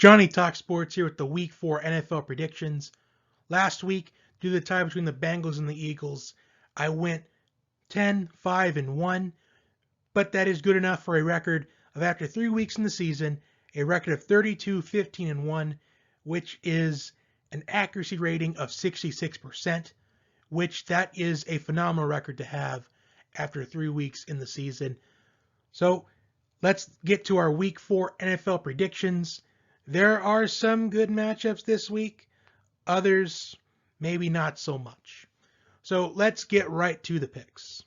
Johnny Talk Sports here with the Week 4 NFL predictions. Last week, due to the tie between the Bengals and the Eagles, I went 10-5-1, but that is good enough for a record of, after 3 weeks in the season, a record of 32-15-1, which is an accuracy rating of 66%, which that is a phenomenal record to have after 3 weeks in the season. So let's get to our Week 4 NFL predictions. There are some good matchups this week, others maybe not so much. So let's get right to the picks.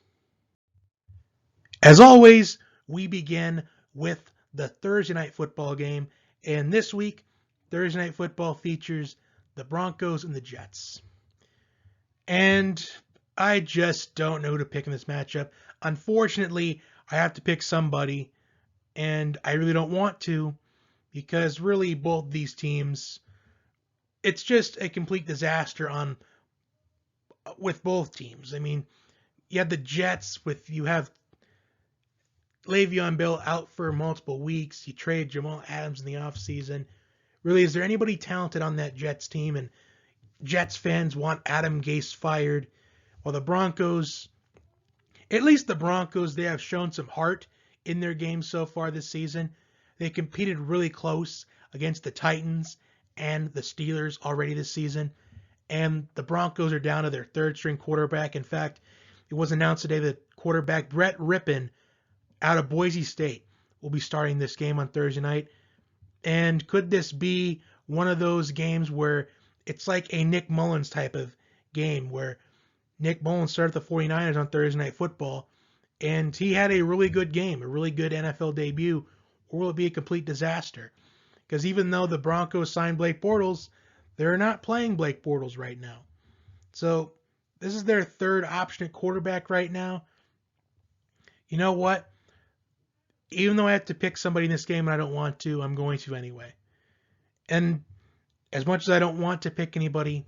As always, we begin with the Thursday night football game, and this week, Thursday night football features the Broncos and the Jets. And I just don't know who to pick in this matchup. Unfortunately, I have to pick somebody, and I really don't want to, because really both these teams, it's just a complete disaster with both teams. I mean, you have the Jets you have Le'Veon Bell out for multiple weeks. You trade Jamal Adams in the offseason. Really, is there anybody talented on that Jets team? And Jets fans want Adam Gase fired. While the Broncos, at least the Broncos, they have shown some heart in their games so far this season. They competed really close against the Titans and the Steelers already this season. And the Broncos are down to their third-string quarterback. In fact, it was announced today that quarterback Brett Rippon out of Boise State will be starting this game on Thursday night. And could this be one of those games where it's like a Nick Mullins type of game, where Nick Mullins started the 49ers on Thursday Night Football, and he had a really good game, a really good NFL debut, or will it be a complete disaster? Because even though the Broncos signed Blake Bortles, they're not playing Blake Bortles right now. So this is their third option at quarterback right now. You know what? Even though I have to pick somebody in this game and I don't want to, I'm going to anyway. And as much as I don't want to pick anybody,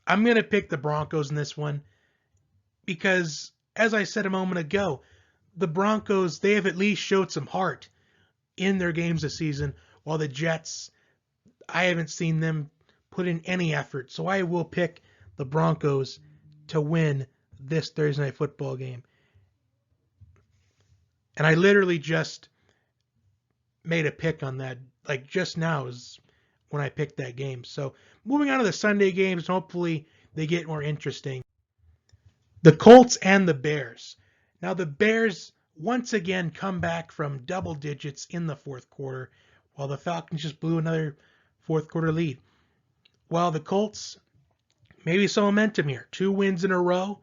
I'm going to pick the Broncos in this one. Because, as I said a moment ago, the Broncos, they have at least showed some heart in their games this season, while the Jets, I haven't seen them put in any effort. So I will pick the Broncos to win this Thursday night football game. And I literally just made a pick on that, like just now is when I picked that game. So moving on to the Sunday games, hopefully they get more interesting. The Colts and the Bears. Now the Bears once again come back from double digits in the fourth quarter, while the Falcons just blew another fourth quarter lead. While the Colts, maybe some momentum here. 2 wins in a row,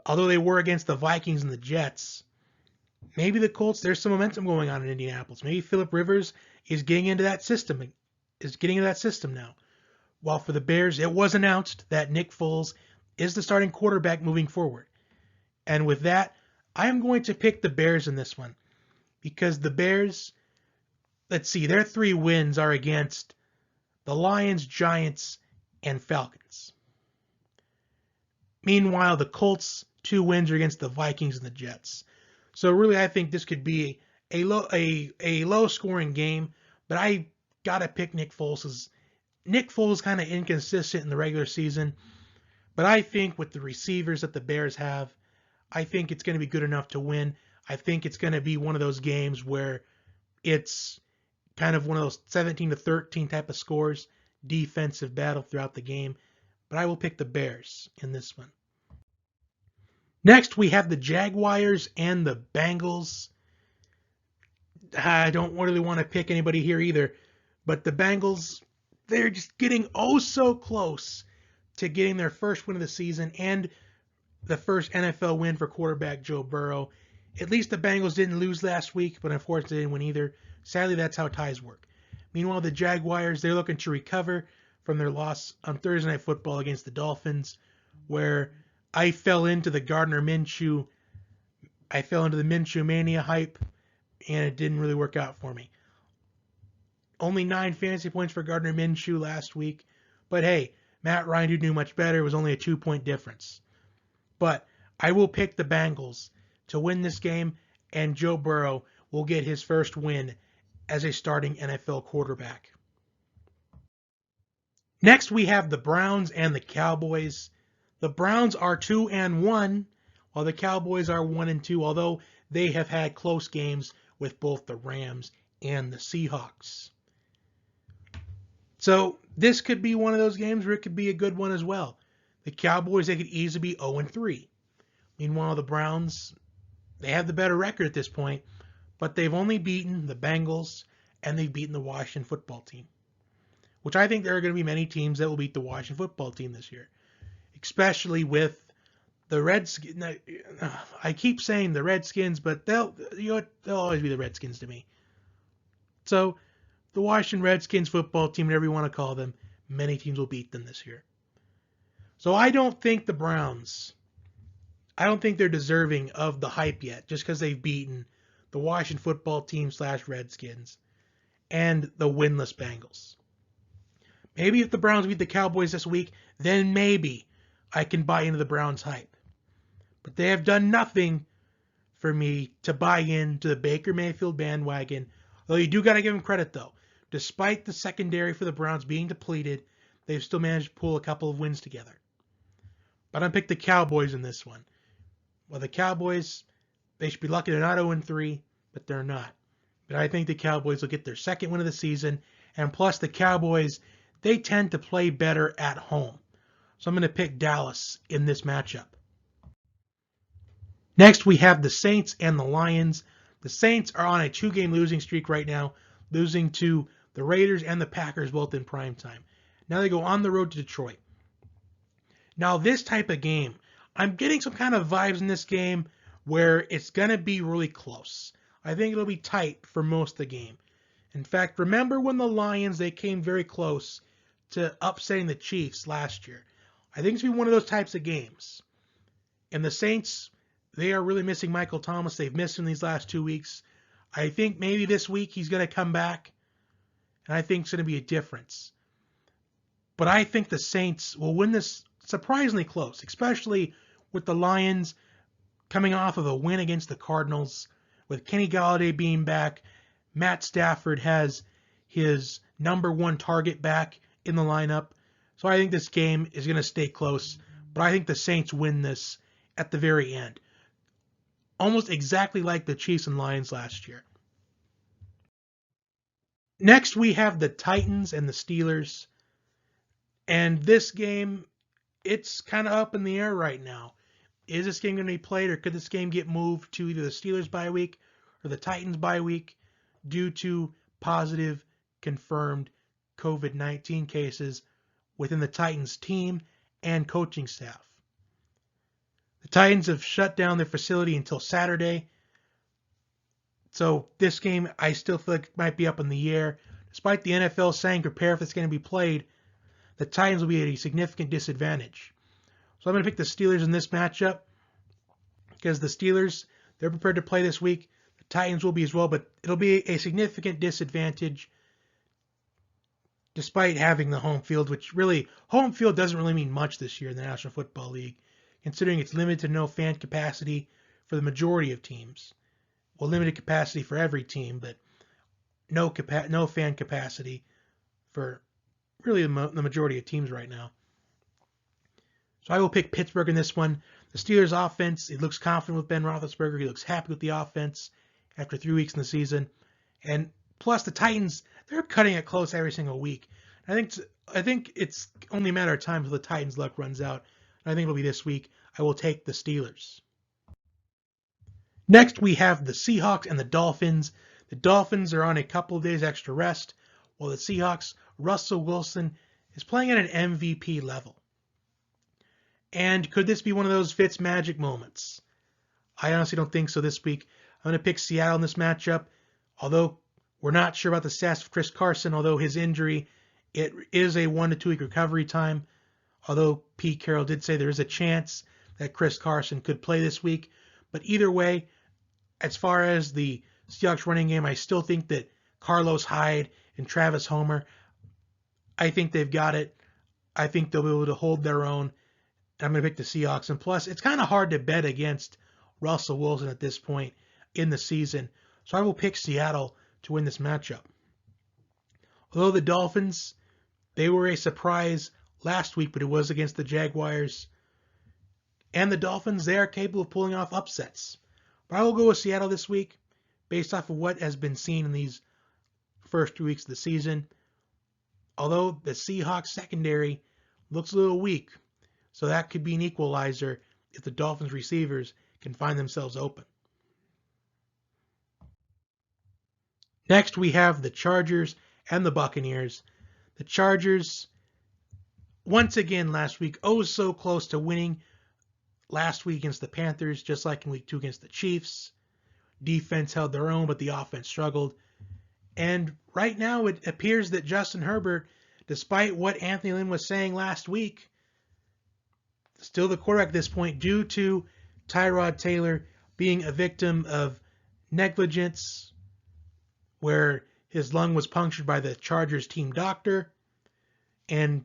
although they were against the Vikings and the Jets. Maybe the Colts, there's some momentum going on in Indianapolis. Maybe Phillip Rivers is getting into that system, now. While for the Bears, it was announced that Nick Foles is the starting quarterback moving forward. And with that, I am going to pick the Bears in this one. Because the Bears, let's see, their 3 wins are against the Lions, Giants, and Falcons. Meanwhile, the Colts' 2 wins are against the Vikings and the Jets. So really, I think this could be a low-scoring game, but I gotta pick Nick Foles. Nick Foles is kind of inconsistent in the regular season, but I think with the receivers that the Bears have, I think it's going to be good enough to win. I think it's going to be one of those games where it's kind of one of those 17-13 type of scores, defensive battle throughout the game, but I will pick the Bears in this one. Next, we have the Jaguars and the Bengals. I don't really want to pick anybody here either, but the Bengals, they're just getting oh so close to getting their first win of the season and the first NFL win for quarterback Joe Burrow. At least the Bengals didn't lose last week, but unfortunately they didn't win either. Sadly, that's how ties work. Meanwhile, the Jaguars, they're looking to recover from their loss on Thursday Night Football against the Dolphins, where I fell into the Minshew mania hype, and it didn't really work out for me. Only 9 fantasy points for Gardner Minshew last week, but hey, Matt Ryan, who knew much better, was only a 2-point difference. But I will pick the Bengals to win this game, and Joe Burrow will get his first win as a starting NFL quarterback. Next, we have the Browns and the Cowboys. The Browns are 2-1, while the Cowboys are 1-2, although they have had close games with both the Rams and the Seahawks. So this could be one of those games where it could be a good one as well. The Cowboys, they could easily be 0-3. Meanwhile, the Browns, they have the better record at this point, but they've only beaten the Bengals and they've beaten the Washington football team, which I think there are going to be many teams that will beat the Washington football team this year, especially with the Redskins. I keep saying the Redskins, but they'll always be the Redskins to me. So the Washington Redskins football team, whatever you want to call them, many teams will beat them this year. So I don't think the Browns, I don't think they're deserving of the hype yet, just because they've beaten the Washington football team / Redskins and the winless Bengals. Maybe if the Browns beat the Cowboys this week, then maybe I can buy into the Browns hype. But they have done nothing for me to buy into the Baker Mayfield bandwagon. Though you do got to give them credit, though. Despite the secondary for the Browns being depleted, they've still managed to pull a couple of wins together. But I picked the Cowboys in this one. Well, the Cowboys, they should be lucky they're not 0-3, but they're not. But I think the Cowboys will get their second win of the season. And plus, the Cowboys, they tend to play better at home. So I'm going to pick Dallas in this matchup. Next, we have the Saints and the Lions. The Saints are on a 2-game losing streak right now, losing to the Raiders and the Packers both in prime time. Now they go on the road to Detroit. Now this type of game, I'm getting some kind of vibes in this game where it's going to be really close. I think it'll be tight for most of the game. In fact, remember when the Lions, they came very close to upsetting the Chiefs last year. I think it's going to be one of those types of games. And the Saints, they are really missing Michael Thomas. They've missed him these last 2 weeks. I think maybe this week he's going to come back, and I think it's going to be a difference. But I think the Saints will win this surprisingly close, especially with the Lions coming off of a win against the Cardinals, with Kenny Golladay being back. Matt Stafford has his number 1 target back in the lineup. So I think this game is going to stay close, but I think the Saints win this at the very end. Almost exactly like the Chiefs and Lions last year. Next, we have the Titans and the Steelers. And this game, it's kind of up in the air right now. Is this game going to be played, or could this game get moved to either the Steelers bye week or the Titans bye week due to positive confirmed COVID-19 cases within the Titans team and coaching staff? The Titans have shut down their facility until Saturday. So this game, I still feel like it might be up in the air. Despite the NFL saying prepare if it's going to be played, the Titans will be at a significant disadvantage. So I'm going to pick the Steelers in this matchup because the Steelers, they're prepared to play this week. The Titans will be as well, but it'll be a significant disadvantage despite having the home field, which really, home field doesn't really mean much this year in the National Football League, considering it's limited to no fan capacity for the majority of teams. Well, limited capacity for every team, but no fan capacity for really the majority of teams right now. So I will pick Pittsburgh in this one. The Steelers' offense, it looks confident with Ben Roethlisberger. He looks happy with the offense after 3 weeks in the season. And plus the Titans, they're cutting it close every single week. I think it's only a matter of time until the Titans' luck runs out. I think it'll be this week. I will take the Steelers. Next, we have the Seahawks and the Dolphins. The Dolphins are on a couple of days extra rest, while the Seahawks, Russell Wilson, is playing at an MVP level. And could this be one of those Fitz magic moments? I honestly don't think so this week. I'm going to pick Seattle in this matchup, although we're not sure about the stats of Chris Carson, although his injury, it is a 1 to 2 week recovery time. Although Pete Carroll did say there is a chance that Chris Carson could play this week. But either way, as far as the Seahawks running game, I still think that Carlos Hyde and Travis Homer, I think they've got it. I think they'll be able to hold their own. And I'm going to pick the Seahawks. And plus, it's kind of hard to bet against Russell Wilson at this point in the season. So I will pick Seattle to win this matchup. Although the Dolphins, They were a surprise last week, but it was against the Jaguars. And the Dolphins, they are capable of pulling off upsets. But I will go with Seattle this week based off of what has been seen in these first 2 weeks of the season. Although the Seahawks secondary looks a little weak, so that could be an equalizer if the Dolphins receivers can find themselves open. Next, we have the Chargers and the Buccaneers. The Chargers, once again last week, so close to winning last week against the Panthers, just like in week 2 against the Chiefs. Defense held their own, but the offense struggled. And right now it appears that Justin Herbert, despite what Anthony Lynn was saying last week, still the quarterback at this point due to Tyrod Taylor being a victim of negligence where his lung was punctured by the Chargers team doctor, and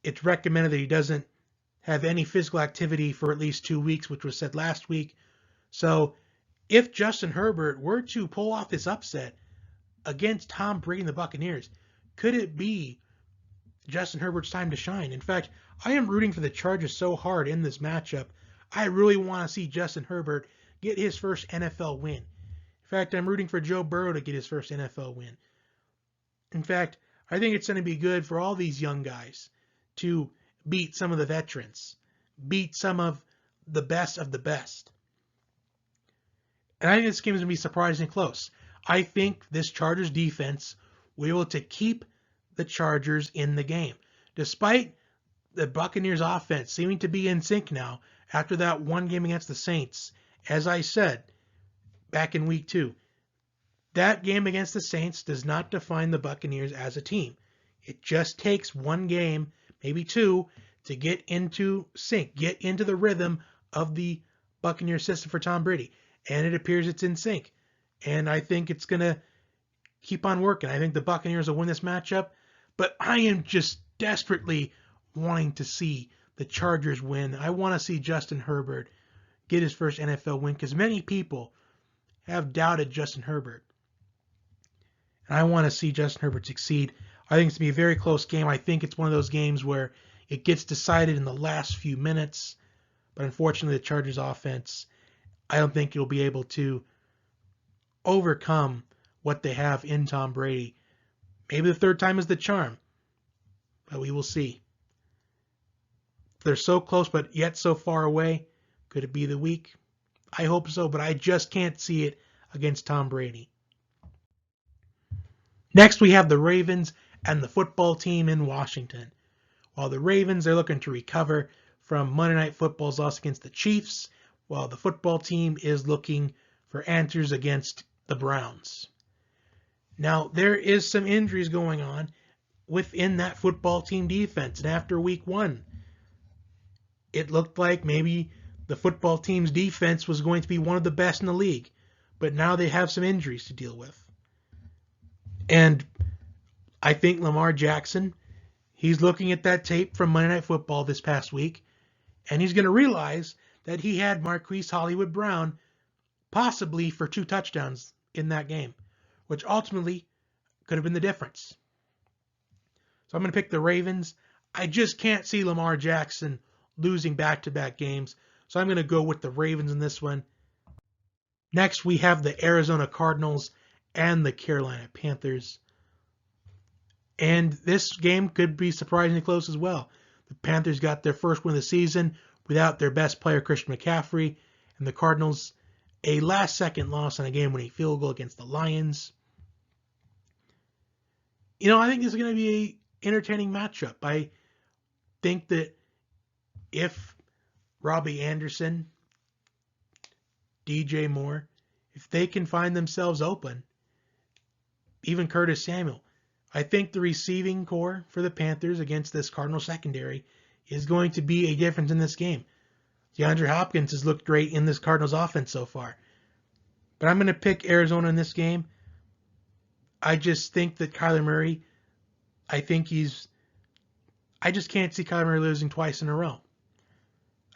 it's recommended that he doesn't have any physical activity for at least 2 weeks, which was said last week. So if Justin Herbert were to pull off this upset against Tom Brady and the Buccaneers, could it be Justin Herbert's time to shine? In fact, I am rooting for the Chargers so hard in this matchup. I really want to see Justin Herbert get his first NFL win. In fact, I'm rooting for Joe Burrow to get his first NFL win. In fact, I think it's going to be good for all these young guys to beat some of the veterans, beat some of the best of the best. And I think this game is going to be surprisingly close. I think this Chargers defense will be able to keep the Chargers in the game. Despite the Buccaneers offense seeming to be in sync now after that one game against the Saints, as I said back in week 2, that game against the Saints does not define the Buccaneers as a team. It just takes one game, maybe 2, to get into sync, get into the rhythm of the Buccaneer system for Tom Brady. And it appears it's in sync. And I think it's going to keep on working. I think the Buccaneers will win this matchup. But I am just desperately wanting to see the Chargers win. I want to see Justin Herbert get his first NFL win because many people have doubted Justin Herbert. And I want to see Justin Herbert succeed. I think it's going to be a very close game. I think it's one of those games where it gets decided in the last few minutes. But unfortunately, the Chargers offense, I don't think it'll be able to overcome what they have in Tom Brady. Maybe the third time is the charm, but we will see. They're so close, but yet so far away. Could it be the week? I hope so, but I just can't see it against Tom Brady. Next, we have the Ravens and the football team in Washington. While the Ravens are looking to recover from Monday Night Football's loss against the Chiefs, while the football team is looking for answers against the Browns. Now, there is some injuries going on within that football team defense. And after week 1, it looked like maybe the football team's defense was going to be one of the best in the league. But now they have some injuries to deal with. And I think Lamar Jackson, he's looking at that tape from Monday Night Football this past week, and he's going to realize that he had Marquise Hollywood Brown possibly for 2 touchdowns in that game, which ultimately could have been the difference. So I'm going to pick the Ravens. I just can't see Lamar Jackson losing back-to-back games, so I'm going to go with the Ravens in this one. Next, we have the Arizona Cardinals and the Carolina Panthers. And this game could be surprisingly close as well. The Panthers got their first win of the season without their best player, Christian McCaffrey, and the Cardinals a last-second loss on a game-winning field goal against the Lions. I think this is going to be an entertaining matchup. I think that if Robbie Anderson, DJ Moore, if they can find themselves open, even Curtis Samuel, I think the receiving core for the Panthers against this Cardinals secondary is going to be a difference in this game. DeAndre Hopkins has looked great in this Cardinals offense so far. But I'm going to pick Arizona in this game. I just think that Kyler Murray, I just can't see Kyler Murray losing twice in a row.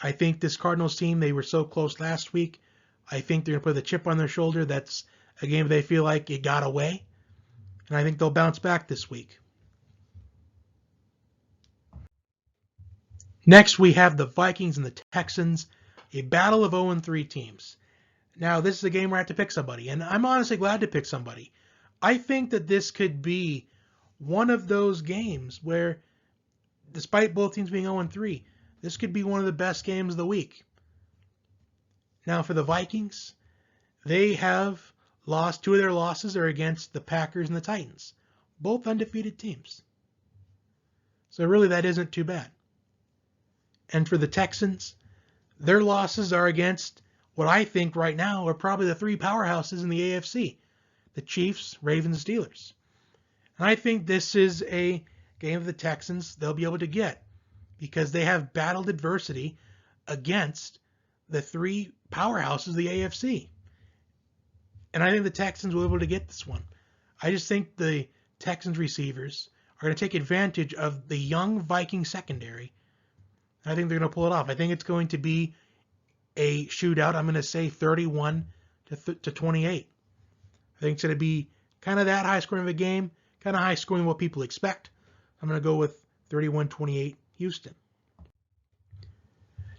I think this Cardinals team, they were so close last week. I think they're going to put a chip on their shoulder. That's a game they feel like it got away. And I think they'll bounce back this week. Next, we have the Vikings and the Texans, a battle of 0-3 teams. Now, this is a game where I have to pick somebody, and I'm honestly glad to pick somebody. I think that this could be one of those games where, despite both teams being 0-3, this could be one of the best games of the week. Now, for the Vikings, they have lost. Two of their losses are against the Packers and the Titans, both undefeated teams. So really, that isn't too bad. And for the Texans, their losses are against what I think right now are probably the three powerhouses in the AFC, the Chiefs, Ravens, Steelers. And I think this is a game of the Texans they'll be able to get because they have battled adversity against the three powerhouses of the AFC. And I think the Texans will be able to get this one. I just think the Texans receivers are going to take advantage of the young Viking secondary. I think they're going to pull it off. I think it's going to be a shootout. I'm going to say 31 to 28. I think it's going to be kind of that high scoring of a game, kind of high scoring what people expect. I'm going to go with 31-28 Houston.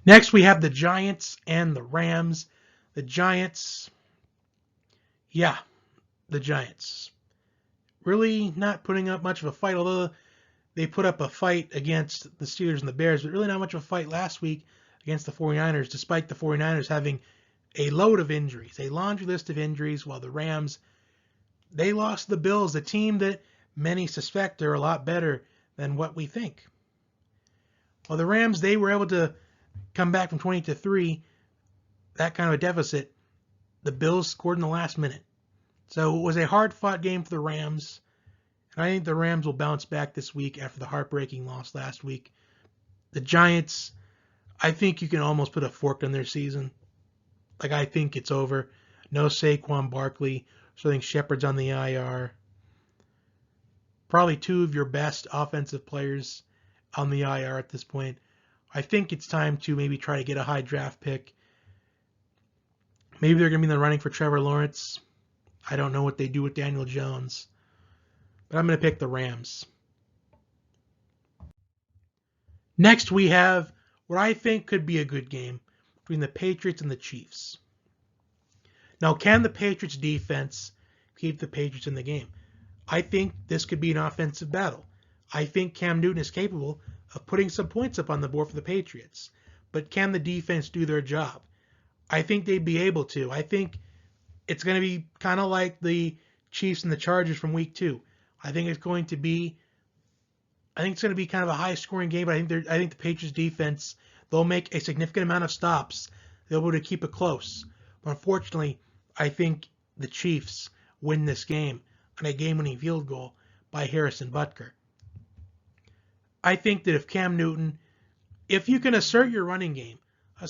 Next, we have the Giants and the Rams. The Giants, the Giants. Really not putting up much of a fight, although they put up a fight against the Steelers and the Bears, but really not much of a fight last week against the 49ers, despite the 49ers having a load of injuries, a laundry list of injuries, while the Rams, they lost the Bills, a team that many suspect are a lot better than what we think. Well, the Rams, they were able to come back from 20-3, that kind of a deficit. The Bills scored in the last minute. So it was a hard-fought game for the Rams. And I think the Rams will bounce back this week after the heartbreaking loss last week. The Giants, I think you can almost put a fork in their season. Like, I think it's over. No Saquon Barkley. So I think Shepard's on the IR. Probably two of your best offensive players on the IR at this point. I think it's time to maybe try to get a high draft pick. Maybe they're going to be in the running for Trevor Lawrence. I don't know what they do with Daniel Jones. But I'm going to pick the Rams. Next, we have what I think could be a good game between the Patriots and the Chiefs. Now, can the Patriots defense keep the Patriots in the game? I think this could be an offensive battle. I think Cam Newton is capable of putting some points up on the board for the Patriots. But can the defense do their job? I think they'd be able to. I think it's going to be kind of like the Chiefs and the Chargers from week 2. I think it's going to be kind of a high-scoring game, but I think the Patriots defense, they'll make a significant amount of stops. They'll be able to keep it close. But unfortunately, I think the Chiefs win this game on a game-winning field goal by Harrison Butker. I think that if you can assert your running game of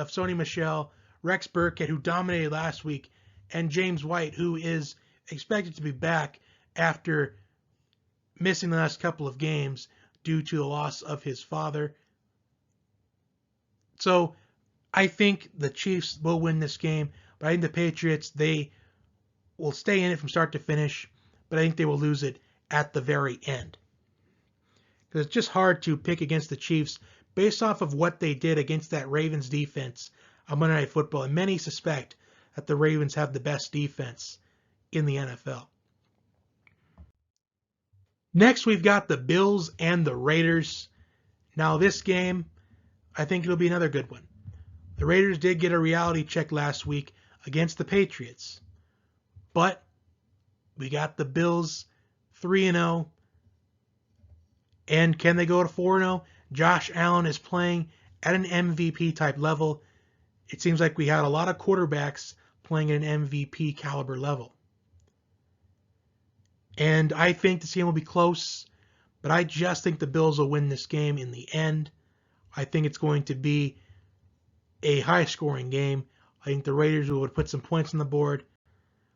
Sony Michel, Rex Burkhead, who dominated last week, and James White, who is expected to be back after missing the last couple of games due to the loss of his father. So I think the Chiefs will win this game, but I think the Patriots, they will stay in it from start to finish, but I think they will lose it at the very end. Because it's just hard to pick against the Chiefs based off of what they did against that Ravens defense on Monday Night Football, and many suspect that the Ravens have the best defense in the NFL. Next, we've got the Bills and the Raiders. Now, this game, I think it'll be another good one. The Raiders did get a reality check last week against the Patriots, but we got the Bills 3-0. And can they go to 4-0? Josh Allen is playing at an MVP type level. It seems like we had a lot of quarterbacks playing at an MVP caliber level. And I think this game will be close, but I just think the Bills will win this game in the end. I think it's going to be a high-scoring game. I think the Raiders will put some points on the board,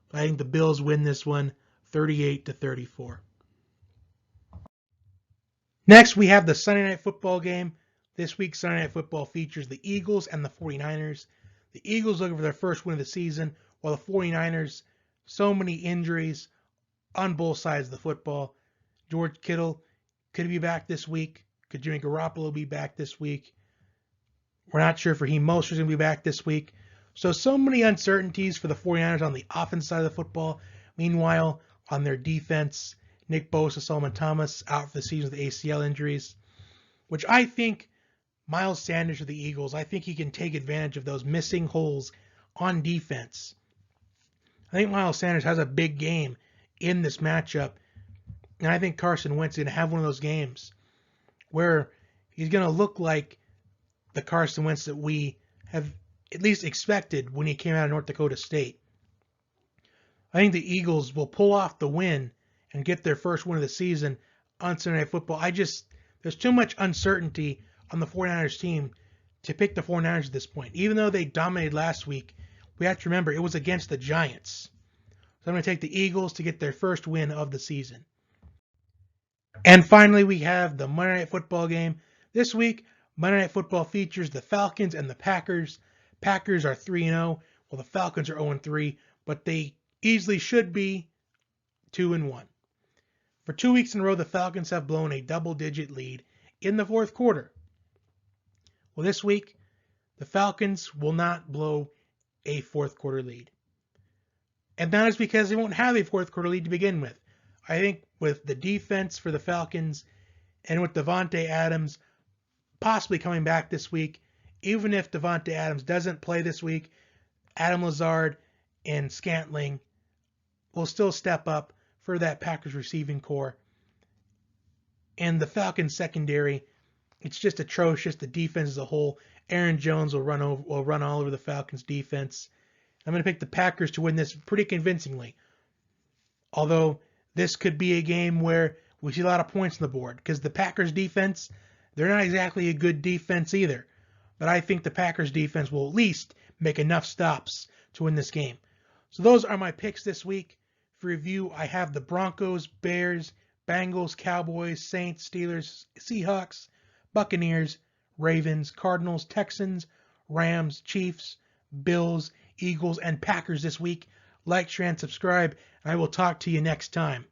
but I think the Bills win this one 38-34. Next, we have the Sunday Night Football game. This week's Sunday Night Football features the Eagles and the 49ers. The Eagles looking for their first win of the season, while the 49ers, so many injuries on both sides of the football. George Kittle could be back this week, Could Jimmy Garoppolo be back this week? We're not sure if Raheem Mostert's going to be back this week. So many uncertainties for the 49ers on the offense side of the football. Meanwhile, on their defense, Nick Bosa, Solomon Thomas out for the season with ACL injuries, which I think Miles Sanders of the Eagles, I think he can take advantage of those missing holes on defense. I think Miles Sanders has a big game in this matchup, and I think Carson Wentz is going to have one of those games where he's going to look like the Carson Wentz that we have at least expected when he came out of North Dakota State. I think the Eagles will pull off the win and get their first win of the season on Sunday Night Football. There's too much uncertainty on the 49ers team to pick the 49ers at this point. Even though they dominated last week, we have to remember it was against the Giants. So I'm going to take the Eagles to get their first win of the season. And finally, we have the Monday Night Football game. This week, Monday Night Football features the Falcons and the Packers. Packers are 3-0, while the Falcons are 0-3, but they easily should be 2-1. For 2 weeks in a row, the Falcons have blown a double-digit lead in the fourth quarter. Well, this week, the Falcons will not blow a fourth quarter lead. And that is because they won't have a fourth quarter lead to begin with. I think with the defense for the Falcons and with Davante Adams possibly coming back this week, even if Davante Adams doesn't play this week, Adam Lazard and Scantling will still step up for that Packers receiving core. And the Falcons secondary, it's just atrocious. The defense as a whole, Aaron Jones will run all over the Falcons defense. I'm going to pick the Packers to win this pretty convincingly. Although this could be a game where we see a lot of points on the board because the Packers defense, they're not exactly a good defense either. But I think the Packers defense will at least make enough stops to win this game. So those are my picks this week. For review, I have the Broncos, Bears, Bengals, Cowboys, Saints, Steelers, Seahawks, Buccaneers, Ravens, Cardinals, Texans, Rams, Chiefs, Bills, Eagles, and Packers this week. Like, share, and subscribe, and I will talk to you next time.